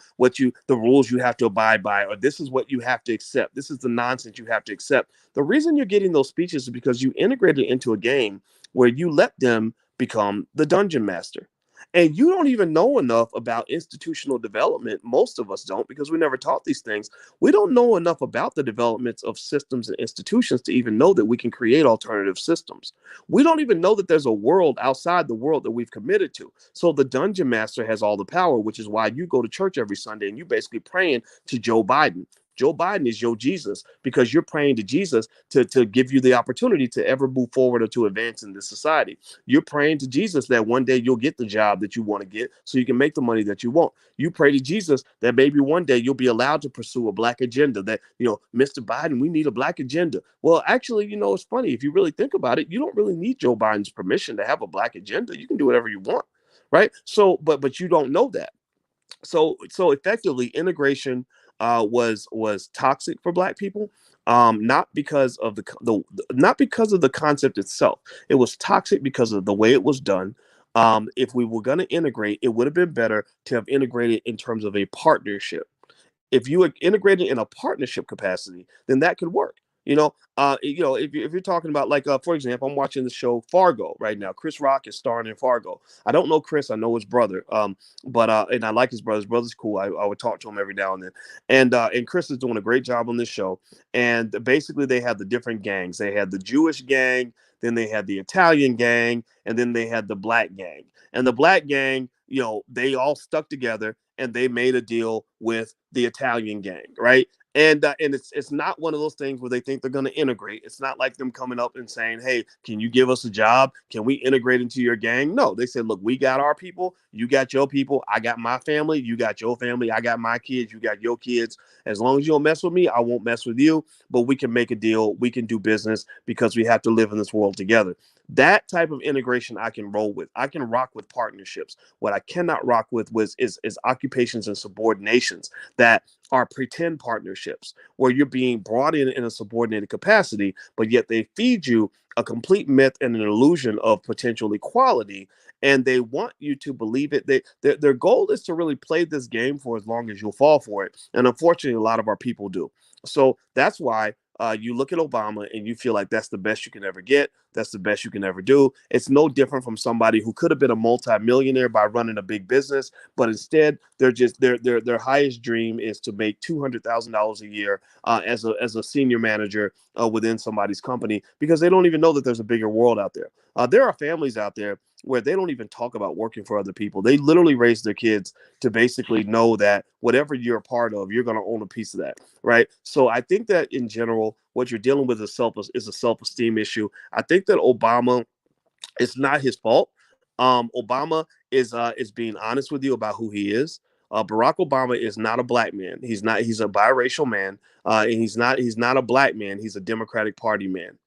rules you have to abide by, or this is what you have to accept. This is the nonsense you have to accept. The reason you're getting those speeches is because you integrate it into a game where you let them become the dungeon master. And you don't even know enough about institutional development. Most of us don't, because we never taught these things. We don't know enough about the developments of systems and institutions to even know that we can create alternative systems. We don't even know that there's a world outside the world that we've committed to. So the dungeon master has all the power, which is why you go to church every Sunday and you're basically praying to Joe Biden. Joe Biden is your Jesus, because you're praying to Jesus to give you the opportunity to ever move forward or to advance in this society. You're praying to Jesus that one day you'll get the job that you want to get so you can make the money that you want. You pray to Jesus that maybe one day you'll be allowed to pursue a black agenda, that, Mr. Biden, we need a black agenda. Well, actually, it's funny. If you really think about it, you don't really need Joe Biden's permission to have a black agenda. You can do whatever you want, right? So, but you don't know that. So effectively, integration was toxic for Black people, not because of not because of the concept itself. It was toxic because of the way it was done. If we were going to integrate, it would have been better to have integrated in terms of a partnership. If you integrated in a partnership capacity, then that could work. If you're talking about, like, for example, I'm watching the show Fargo right now. Chris Rock is starring in Fargo. I don't know Chris. I know his brother. But and I like his brother. His brother's cool. I would talk to him every now and then. And Chris is doing a great job on this show. And basically, they had the different gangs. They had the Jewish gang, then they had the Italian gang, and then they had the black gang. And the black gang, they all stuck together and they made a deal with the Italian gang, right? And it's not one of those things where they think they're going to integrate. It's not like them coming up and saying, hey, can you give us a job? Can we integrate into your gang? No, they said, look, we got our people. You got your people. I got my family. You got your family. I got my kids. You got your kids. As long as you don't mess with me, I won't mess with you. But we can make a deal. We can do business because we have to live in this world together. That type of integration I can roll with. I can rock with partnerships. What I cannot rock with is occupations and subordinations that are pretend partnerships where you're being brought in a subordinated capacity, but yet they feed you a complete myth and an illusion of potential equality, and they want you to believe it. Their goal is to really play this game for as long as you'll fall for it, and unfortunately, a lot of our people do. So that's why you look at Obama and you feel like that's the best you can ever get. That's the best you can ever do. It's no different from somebody who could have been a multimillionaire by running a big business, but instead they're just their highest dream is to make $200,000 a year as a senior manager within somebody's company, because they don't even know that there's a bigger world out there. There are families out there where they don't even talk about working for other people. They literally raise their kids to basically know that whatever you're a part of, you're going to own a piece of that, right? So I think that in general, what you're dealing with is a self-esteem issue. I think that Obama, it's not his fault. Obama is being honest with you about who he is. Barack Obama is not a black man. He's not. He's a biracial man, and he's not a black man. He's a Democratic Party man.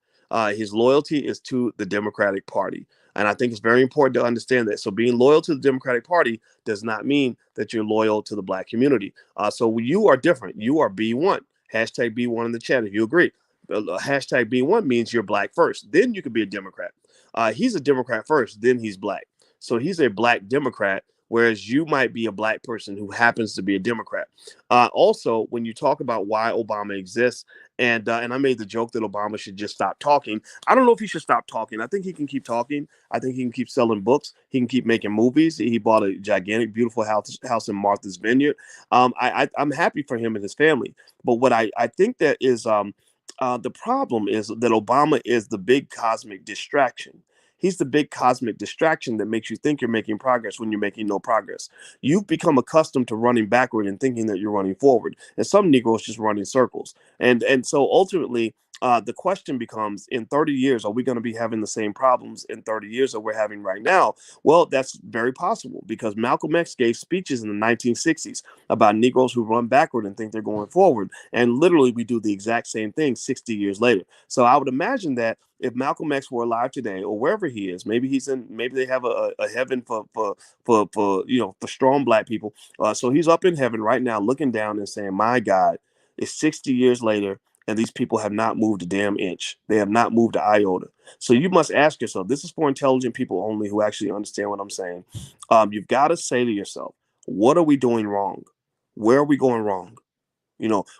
His loyalty is to the Democratic Party, and I think it's very important to understand that. So being loyal to the Democratic Party does not mean that you're loyal to the black community. So you are different. You are B1. Hashtag B1 in the chat if you agree. Hashtag B1 means you're black first. Then you could be a Democrat. He's a Democrat first, then he's black. So he's a black Democrat, whereas you might be a black person who happens to be a Democrat. Also, when you talk about why Obama exists, and I made the joke that Obama should just stop talking. I don't know if he should stop talking. I think he can keep talking. I think he can keep selling books. He can keep making movies. He bought a gigantic, beautiful house in Martha's Vineyard. I'm happy for him and his family. But what I think that is the problem is that Obama is the big cosmic distraction. He's the big cosmic distraction that makes you think you're making progress when you're making no progress. You've become accustomed to running backward and thinking that you're running forward. And some Negroes just run in circles. And so ultimately, the question becomes, in 30 years, are we going to be having the same problems in 30 years that we're having right now? Well, that's very possible, because Malcolm X gave speeches in the 1960s about Negroes who run backward and think they're going forward. And literally, we do the exact same thing 60 years later. So I would imagine that if Malcolm X were alive today, or wherever he is, maybe they have a heaven for strong black people. So he's up in heaven right now, looking down and saying, "My God, it's 60 years later, and these people have not moved a damn inch. They have not moved an iota." So you must ask yourself, this is for intelligent people only who actually understand what I'm saying. You've got to say to yourself, what are we doing wrong? Where are we going wrong?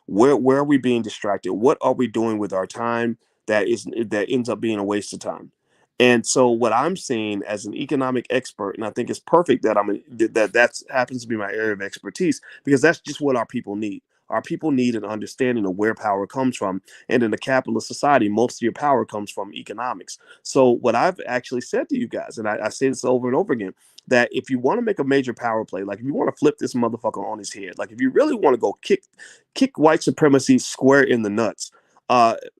Where are we being distracted? What are we doing with our time that ends up being a waste of time? And so what I'm seeing as an economic expert, and I think it's perfect that that happens to be my area of expertise, because that's just what our people need. Our people need an understanding of where power comes from. And in a capitalist society, most of your power comes from economics. So what I've actually said to you guys, and I say this over and over again, that if you want to make a major power play, like if you want to flip this motherfucker on his head, like if you really want to go kick white supremacy square in the nuts,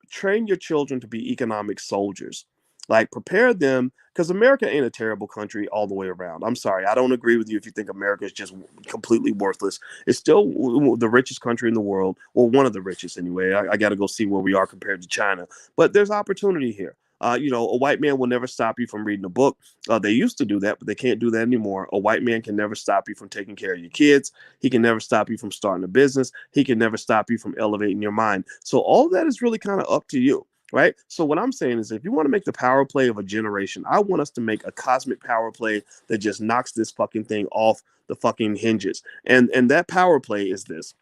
train your children to be economic soldiers. Like, prepare them, because America ain't a terrible country all the way around. I'm sorry, I don't agree with you if you think America is just completely worthless. It's still the richest country in the world, or one of the richest anyway. I got to go see where we are compared to China, but there's opportunity here. A white man will never stop you from reading a book. They used to do that, but they can't do that anymore. A white man can never stop you from taking care of your kids. He can never stop you from starting a business. He can never stop you from elevating your mind. So all that is really kind of up to you. Right. So what I'm saying is, if you want to make the power play of a generation, I want us to make a cosmic power play that just knocks this fucking thing off the fucking hinges. And that power play is this.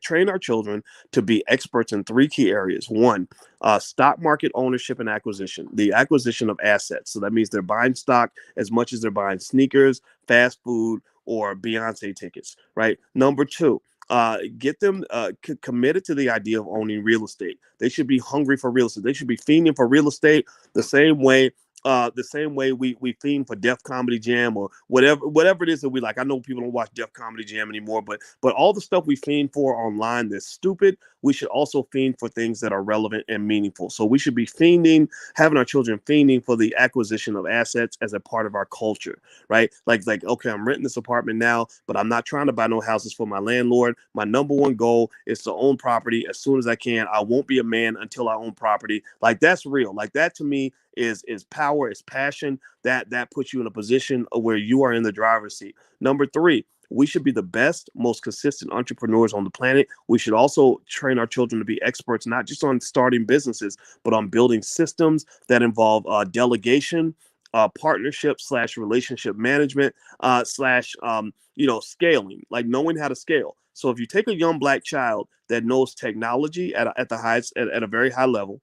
Train our children to be experts in 3 key areas. 1, stock market ownership and acquisition, the acquisition of assets. So that means they're buying stock as much as they're buying sneakers, fast food, or Beyonce tickets. Right. Number 2, get them committed to the idea of owning real estate. They should be hungry for real estate. They should be fiending for real estate the same way we fiend for Def Comedy Jam, or whatever it is that we like. I know people don't watch Def Comedy Jam anymore, but all the stuff we fiend for online that's stupid, we should also fiend for things that are relevant and meaningful. So we should be having our children fiending for the acquisition of assets as a part of our culture, right? Like, okay, I'm renting this apartment now, but I'm not trying to buy no houses for my landlord. My number one goal is to own property as soon as I can. I won't be a man until I own property. Like, that's real. Like, that to me is power, is passion. That puts you in a position where you are in the driver's seat. Number 3, we should be the best, most consistent entrepreneurs on the planet. We should also train our children to be experts, not just on starting businesses, but on building systems that involve delegation, partnership / relationship management / scaling, like knowing how to scale. So if you take a young black child that knows technology at a very high level,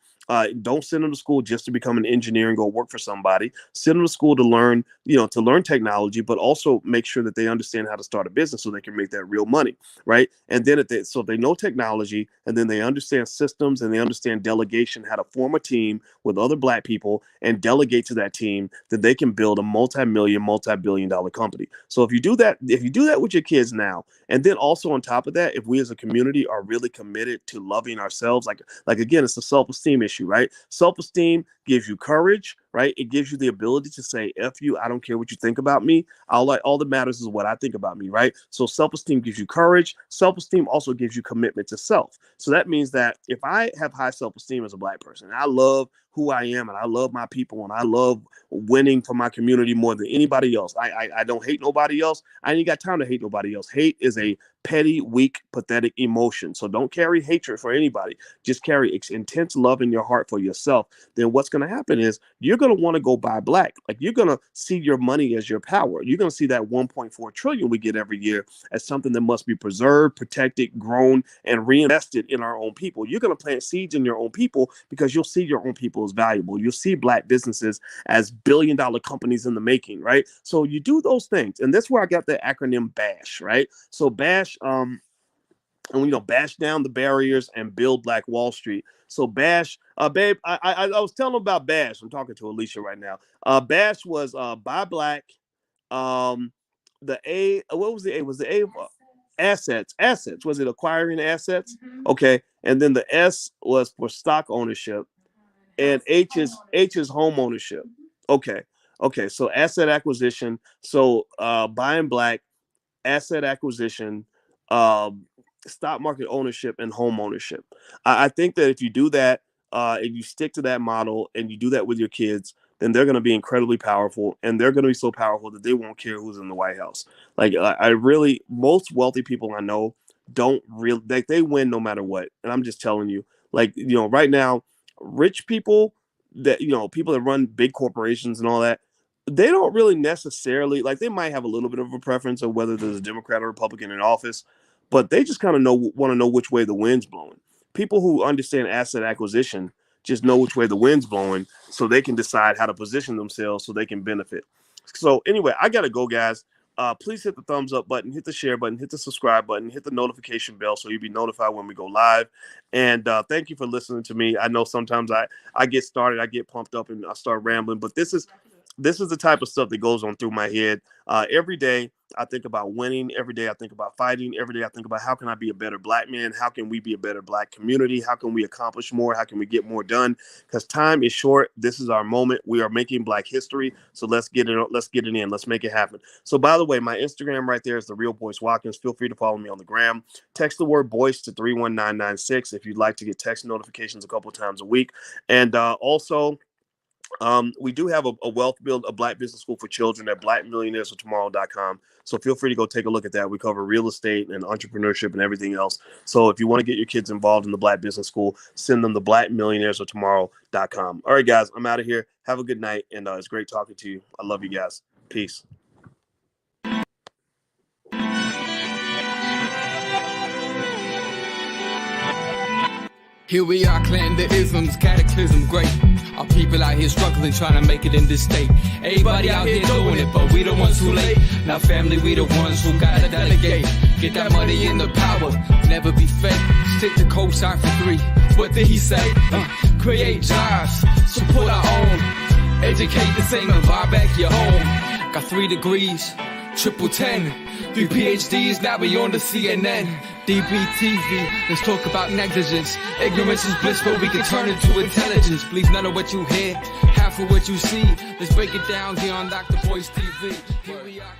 Don't send them to school just to become an engineer and go work for somebody. Send them to school to learn, to learn technology, but also make sure that they understand how to start a business so they can make that real money, right? And then if they know technology, and then they understand systems, and they understand delegation, how to form a team with other Black people and delegate to that team, then they can build a multi-billion-dollar company. So if you do that with your kids now, and then also on top of that, if we as a community are really committed to loving ourselves, like again, it's a self-esteem issue, right? Self-esteem gives you courage, right? It gives you the ability to say, F you, I don't care what you think about me. All that matters is what I think about me, right? So self-esteem gives you courage. Self-esteem also gives you commitment to self. So that means that if I have high self-esteem as a Black person, and I love who I am, and I love my people, and I love winning for my community more than anybody else. I don't hate nobody else. I ain't got time to hate nobody else. Hate is a petty, weak, pathetic emotion. So don't carry hatred for anybody. Just carry intense love in your heart for yourself. Then what's going to happen is you're going to want to go buy Black. Like, you're going to see your money as your power. You're going to see that 1.4 trillion we get every year as something that must be preserved, protected, grown, and reinvested in our own people. You're going to plant seeds in your own people because you'll see your own people as valuable. You'll see Black businesses as billion-dollar companies in the making, right? So you do those things. And that's where I got the acronym BASH, right? So BASH, and bash down the barriers and build Black Wall Street. So BASH, babe, I was telling them about BASH. I'm talking to Alicia right now. BASH was buy Black. The A, what was the A? Was the A assets? Assets. Was it acquiring assets? Mm-hmm. Okay. And then the S was for stock ownership, and H is home ownership. Okay. So asset acquisition. So buying Black, asset acquisition, stock market ownership, and home ownership. I think that if you do that, and you stick to that model, and you do that with your kids, then they're going to be incredibly powerful, and they're going to be so powerful that they won't care who's in the White House. Like, most wealthy people I know don't really, they win no matter what. And I'm just telling you, like, right now, rich people that, people that run big corporations and all that, they don't really necessarily, like, they might have a little bit of a preference of whether there's a Democrat or Republican in office, but they just kind of want to know which way the wind's blowing. People who understand asset acquisition just know which way the wind's blowing, so they can decide how to position themselves so they can benefit. So anyway, I got to go, guys. Please hit the thumbs up button, hit the share button, hit the subscribe button, hit the notification bell so you'll be notified when we go live. And thank you for listening to me. I know sometimes I get started, I get pumped up, and I start rambling, but this is the type of stuff that goes on through my head. Every day I think about winning. Every day I think about fighting. Every day I think about how can I be a better Black man? How can we be a better Black community? How can we accomplish more? How can we get more done? Because time is short. This is our moment. We are making Black history. So let's get it. Let's get it in. Let's make it happen. So by the way, my Instagram right there is The Real Boyce Watkins. Feel free to follow me on the gram. Text the word Boyce to 31996 if you'd like to get text notifications a couple of times a week. And also, we do have a wealth build, a Black business school for children at blackmillionairesfortomorrow.com. So feel free to go take a look at that. We cover real estate and entrepreneurship and everything else. So if you want to get your kids involved in the Black business school, send them to blackmillionairesfortomorrow.com. All right, guys, I'm out of here. Have a good night. And it's great talking to you. I love you guys. Peace. Here we are, clan the isms, cataclysm great. Our people out here struggling, trying to make it in this state. Everybody out here doing it, but we the ones who late. Now family, we the ones who gotta delegate. Get that money in the power, never be fake. Stick to cosign for 3. What did he say? Create jobs, support our own. Educate the same and buy back your home. Got 3 degrees, triple 10. 3 PhDs, now we on the CNN. DBTV, let's talk about negligence. Ignorance is bliss, but we can turn it to intelligence. Believe none of what you hear, half of what you see. Let's break it down here on Dr. Boyce TV. Here we are.